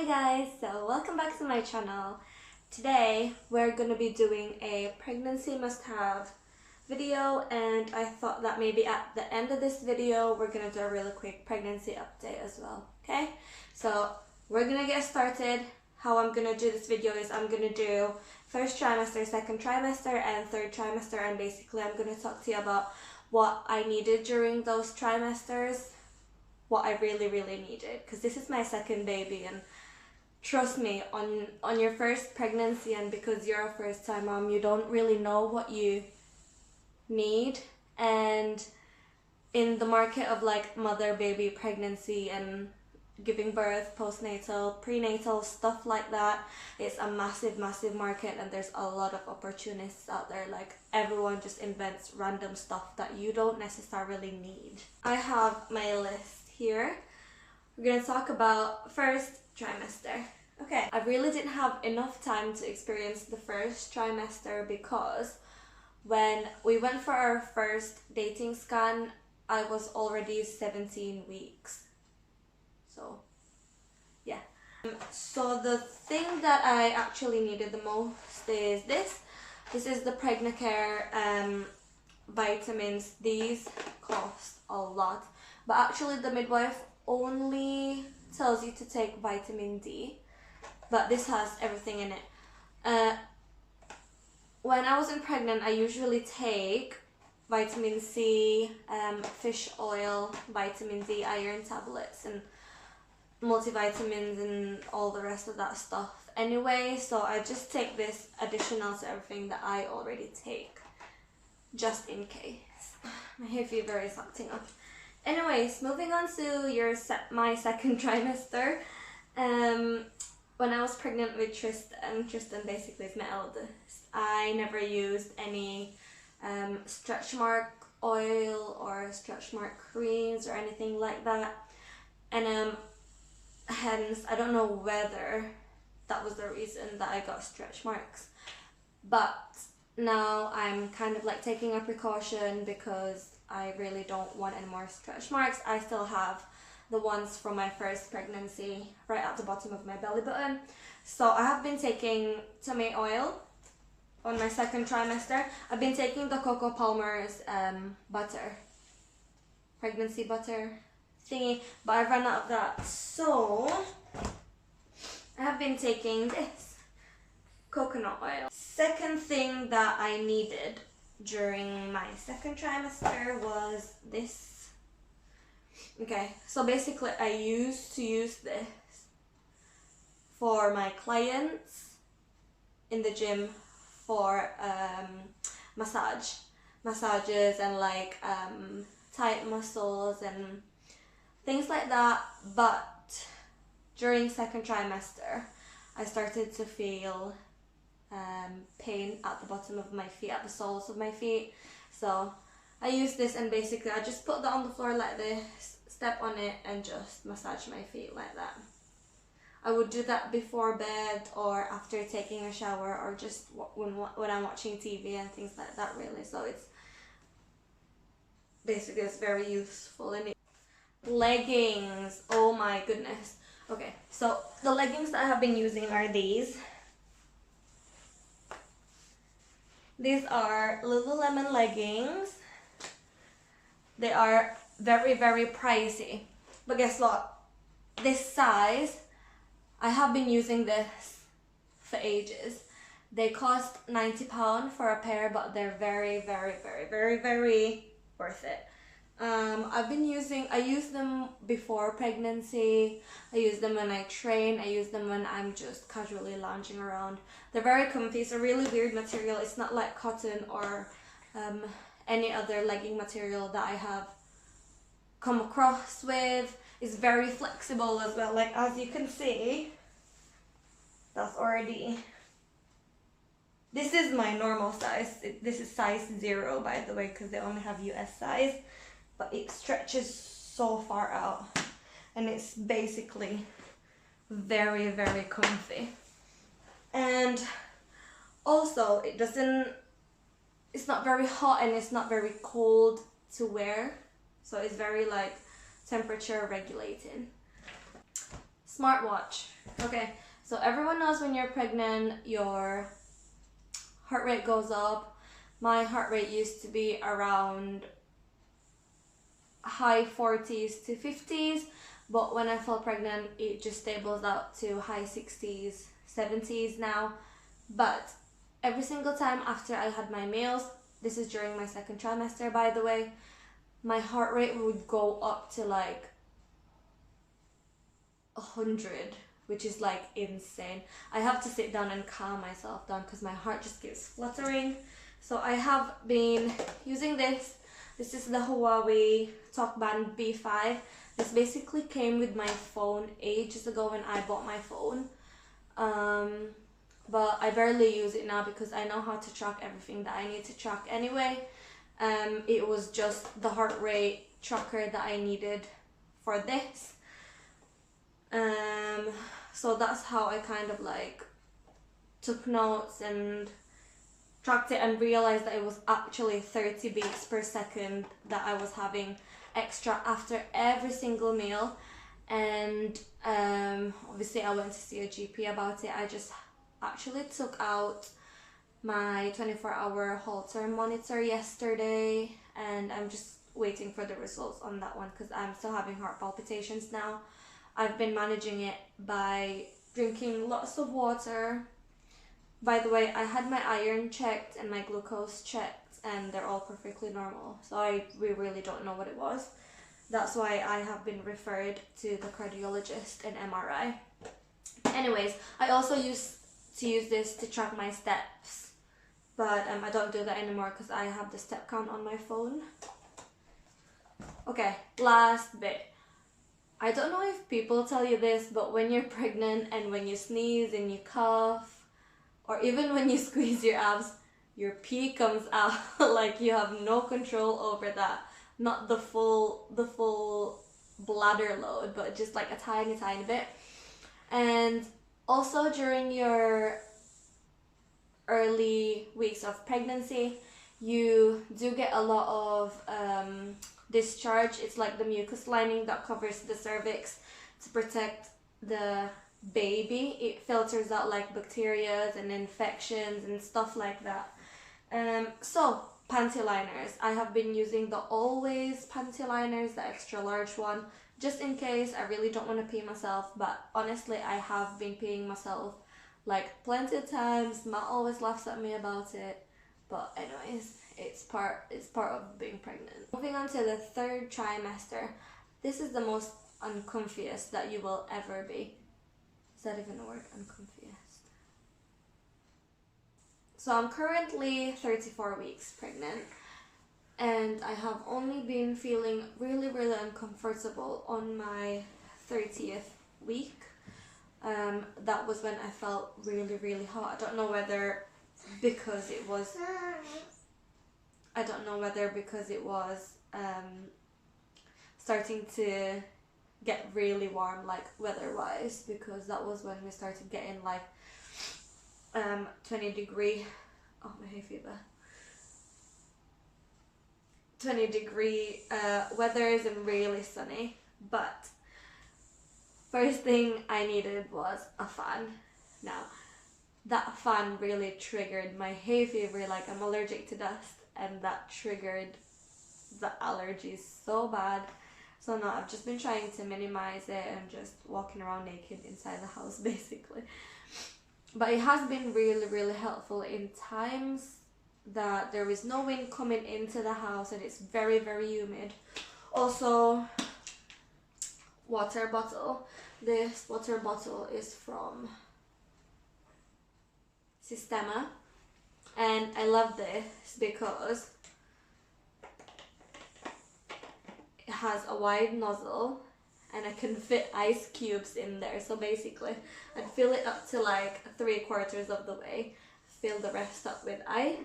Hi guys, so welcome back to my channel. Today we're going to be doing a pregnancy must-have video, and I thought that maybe at the end of this video we're going to do a really quick pregnancy update as well. Okay, so we're going to get started. How I'm going to do this video is I'm going to do first trimester, second trimester and third trimester, and basically I'm going to talk to you about what I needed during those trimesters, what I really needed, because this is my second baby, and trust me, on your first pregnancy, and because you're a first time mom, you don't really know what you need. And in the market of like mother baby pregnancy and giving birth, postnatal, prenatal, stuff like that, it's a massive market, and there's a lot of opportunists out there. Like, everyone just invents random stuff that you don't necessarily need. I have my list here. We're gonna talk about first trimester. Okay, I really didn't have enough time to experience the first trimester because when we went for our first dating scan, I was already 17 weeks. So yeah. So the thing that I actually needed the most is this. This is the Pregnacare vitamins. These cost a lot, but actually the midwife only tells you to take vitamin D, but this has everything in it. When I wasn't pregnant, I usually take vitamin C, fish oil, vitamin D, iron tablets, and multivitamins and all the rest of that stuff anyway, so I just take this additional to everything that I already take, just in case. My hay fever is acting up. Anyways, moving on to my second trimester. When I was pregnant with Tristan basically is my eldest, I never used any stretch mark oil or stretch mark creams or anything like that, and hence I don't know whether that was the reason that I got stretch marks, but now I'm kind of like taking a precaution because I really don't want any more stretch marks. I still have the ones from my first pregnancy right at the bottom of my belly button. So I have been taking tummy oil on my second trimester. I've been taking the Coco Palmer's butter, pregnancy butter thingy, but I ran out of that, so I have been taking this coconut oil. Second thing that I needed during my second trimester was this. Okay, so basically I used to use this for my clients in the gym for massages and like tight muscles and things like that. But during second trimester I started to feel pain at the bottom of my feet, at the soles of my feet, so I use this, and basically I just put that on the floor like this, step on it, and just massage my feet like that. I would do that before bed or after taking a shower, or just when I'm watching TV and things like that, really. So it's basically, it's very useful. And leggings, oh my goodness. Okay, so the leggings that I have been using are these. These are Lululemon leggings. They are very pricey, but guess what? This size, I have been using this for ages. They cost £90 for a pair, but they're very worth it. I use them before pregnancy, I use them when I train, I use them when I'm just casually lounging around. They're very comfy. It's a really weird material. It's not like cotton or any other legging material that I have come across with. It's very flexible as well. Like, as you can see, that's already, this is my normal size. This is size 0, by the way, because they only have US size. But it stretches so far out, and it's basically very comfy. And also it's not very hot and it's not very cold to wear, so it's very like temperature regulating. Smartwatch. Okay, so everyone knows when you're pregnant, your heart rate goes up. My heart rate used to be around high 40s to 50s, but when I fell pregnant, it just stables out to high 60s, 70s now. But every single time after I had my meals, this is during my second trimester by the way, my heart rate would go up to like 100, which is like insane. I have to sit down and calm myself down because my heart just keeps fluttering. So I have been using this. This is the Huawei TalkBand B5. This basically came with my phone ages ago when I bought my phone. But I barely use it now because I know how to track everything that I need to track anyway. It was just the heart rate tracker that I needed for this. So that's how I kind of like took notes and tracked it and realized that it was actually 30 beats per second that I was having extra after every single meal. And obviously I went to see a GP about it. I just actually took out my 24-hour Holter monitor yesterday, and I'm just waiting for the results on that one because I'm still having heart palpitations now. I've been managing it by drinking lots of water. By the way, I had my iron checked and my glucose checked and they're all perfectly normal. So we really don't know what it was. That's why I have been referred to the cardiologist and MRI. Anyways, I also used to use this to track my steps. But I don't do that anymore because I have the step count on my phone. Okay, last bit. I don't know if people tell you this, but when you're pregnant and when you sneeze and you cough, or even when you squeeze your abs, your pee comes out like you have no control over that. Not the full bladder load, but just like a tiny bit. And also during your early weeks of pregnancy, you do get a lot of discharge. It's like the mucus lining that covers the cervix to protect the baby. It filters out like bacteria and infections and stuff like that. So panty liners. I have been using the Always panty liners, the extra large one, just in case. I really don't want to pee myself, but honestly I have been peeing myself like plenty of times. Ma always laughs at me about it, but anyways, it's part of being pregnant. Moving on to the third trimester. This is the most uncomfiest that you will ever be. Is that even a word? Uncomfiest. So I'm currently 34 weeks pregnant, and I have only been feeling really uncomfortable on my 30th week. That was when I felt really hot. I don't know whether because it was starting to get really warm, like weather-wise, because that was when we started getting like 20 degree, oh my hay fever, 20 degree weathers and really sunny. But first thing I needed was a fan. Now that fan really triggered my hay fever. Like, I'm allergic to dust, and that triggered the allergies so bad. So now I've just been trying to minimize it and just walking around naked inside the house basically. But it has been really helpful in times that there is no wind coming into the house and it's very humid. Also, water bottle. This water bottle is from Sistema, and I love this because it has a wide nozzle and I can fit ice cubes in there. So basically I'd fill it up to like 3/4 of the way, fill the rest up with ice,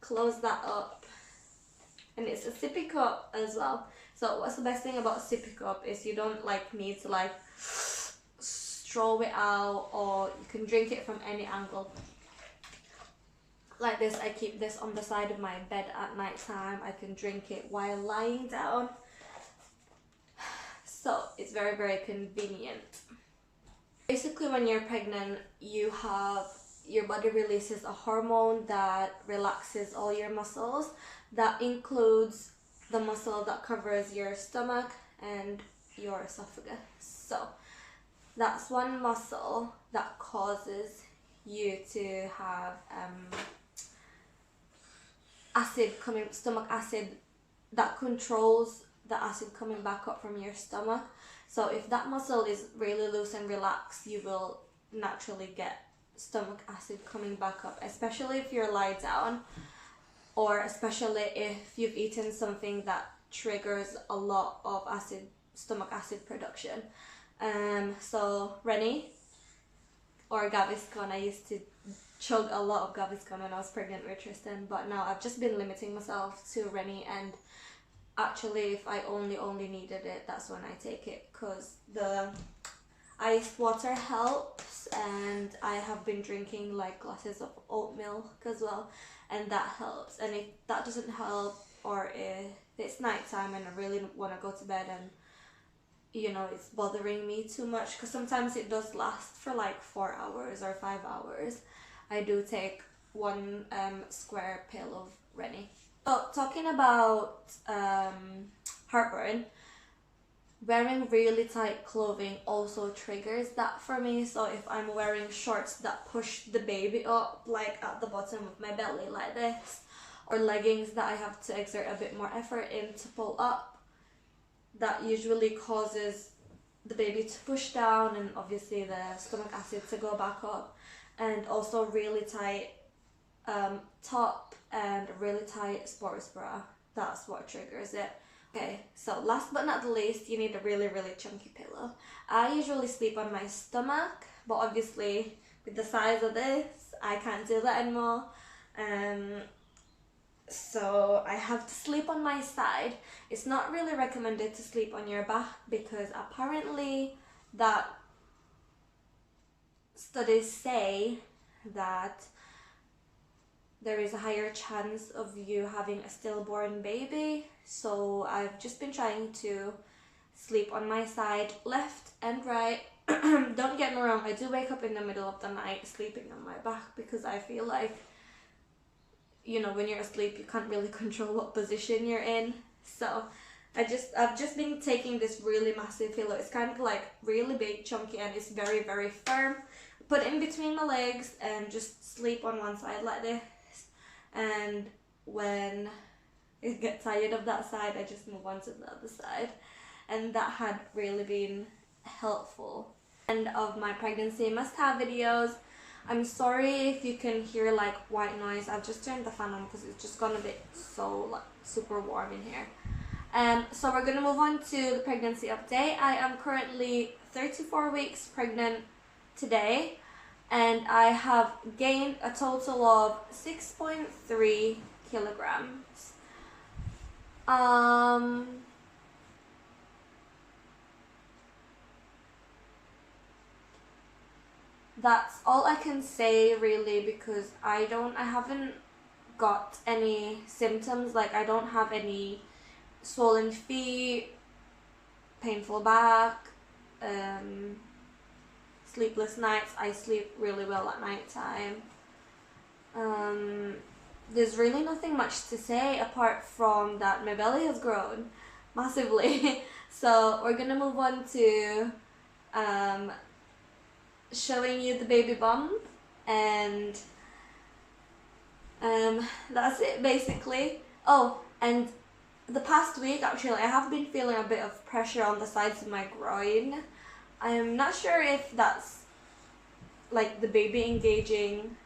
close that up, and it's a sippy cup as well. So what's the best thing about sippy cup is you don't like need to like straw it out, or you can drink it from any angle. Like this, I keep this on the side of my bed at night time. I can drink it while lying down. So it's very, very convenient. Basically, when you're pregnant, your body releases a hormone that relaxes all your muscles. That includes the muscle that covers your stomach and your esophagus. So that's one muscle that causes you to have stomach acid, that controls the acid coming back up from your stomach. So if that muscle is really loose and relaxed, you will naturally get stomach acid coming back up, especially if you're lie down, or especially if you've eaten something that triggers a lot of stomach acid production. So Rennie, or Gaviscon, I used to chug a lot of Gaviscon when I was pregnant with Tristan, but now I've just been limiting myself to Rennie, and actually if I only needed it, that's when I take it, because the iced water helps, and I have been drinking like glasses of oat milk as well, and that helps. And if that doesn't help, or if it's nighttime and I really want to go to bed and you know it's bothering me too much, because sometimes it does last for like 4 hours or 5 hours, I do take one square pill of Rennie. So talking about heartburn, wearing really tight clothing also triggers that for me. So if I'm wearing shorts that push the baby up, like at the bottom of my belly like this, or leggings that I have to exert a bit more effort in to pull up, that usually causes the baby to push down and obviously the stomach acid to go back up. And also really tight top and really tight sports bra, that's what triggers it. Okay, so last but not the least, you need a really, really chunky pillow. I usually sleep on my stomach, but obviously with the size of this, I can't do that anymore. So I have to sleep on my side. It's not really recommended to sleep on your back, because apparently that studies say that there is a higher chance of you having a stillborn baby. So I've just been trying to sleep on my side, left and right. Don't get me wrong, I do wake up in the middle of the night sleeping on my back, because I feel like, you know, when you're asleep you can't really control what position you're in. So I've just been taking this really massive pillow. It's kind of like really big, chunky, and it's very, very firm. Put it in between my legs and just sleep on one side like this. And when I get tired of that side, I just move on to the other side. And that had really been helpful. End of my pregnancy must-have videos. I'm sorry if you can hear like white noise. I've just turned the fan on because it's just gone a bit so like super warm in here. So we're gonna move on to the pregnancy update. I am currently 34 weeks pregnant today, and I have gained a total of 6.3 kilograms. That's all I can say really, because I haven't got any symptoms. Like I don't have any swollen feet, painful back, sleepless nights. I sleep really well at night time. There's really nothing much to say apart from that my belly has grown massively. So we're gonna move on to showing you the baby bump, and that's it basically. Oh, and the past week actually I have been feeling a bit of pressure on the sides of my groin. I'm not sure if that's like the baby engaging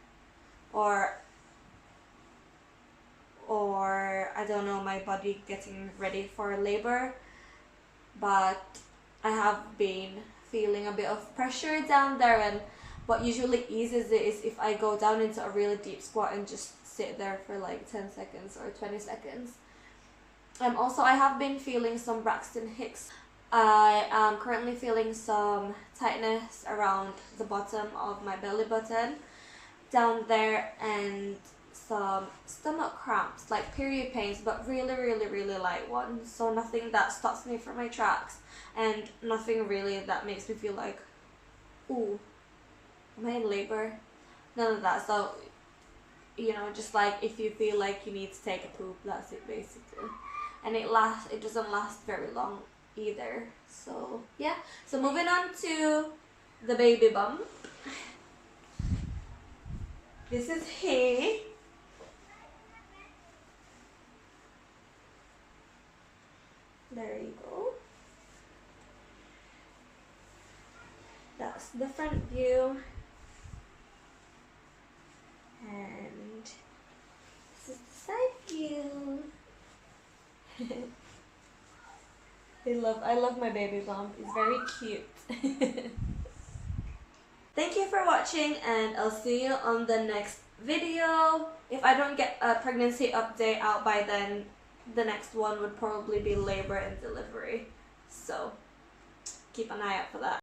or I don't know, my body getting ready for labor, but I have been feeling a bit of pressure down there, and what usually eases it is if I go down into a really deep squat and just sit there for like 10 seconds or 20 seconds. Also, I have been feeling some Braxton Hicks. I am currently feeling some tightness around the bottom of my belly button down there, and some stomach cramps, like period pains, but really light ones. So nothing that stops me from my tracks, and nothing really that makes me feel like, ooh, am I in labor? None of that. So, you know, just like if you feel like you need to take a poop, that's it basically. And it doesn't last very long either. So yeah. So moving on to the baby bump. This is he. There you go. That's the front view. And this is the side view. I love my baby bump. It's very cute. Thank you for watching, and I'll see you on the next video. If I don't get a pregnancy update out by then, the next one would probably be labor and delivery. So keep an eye out for that.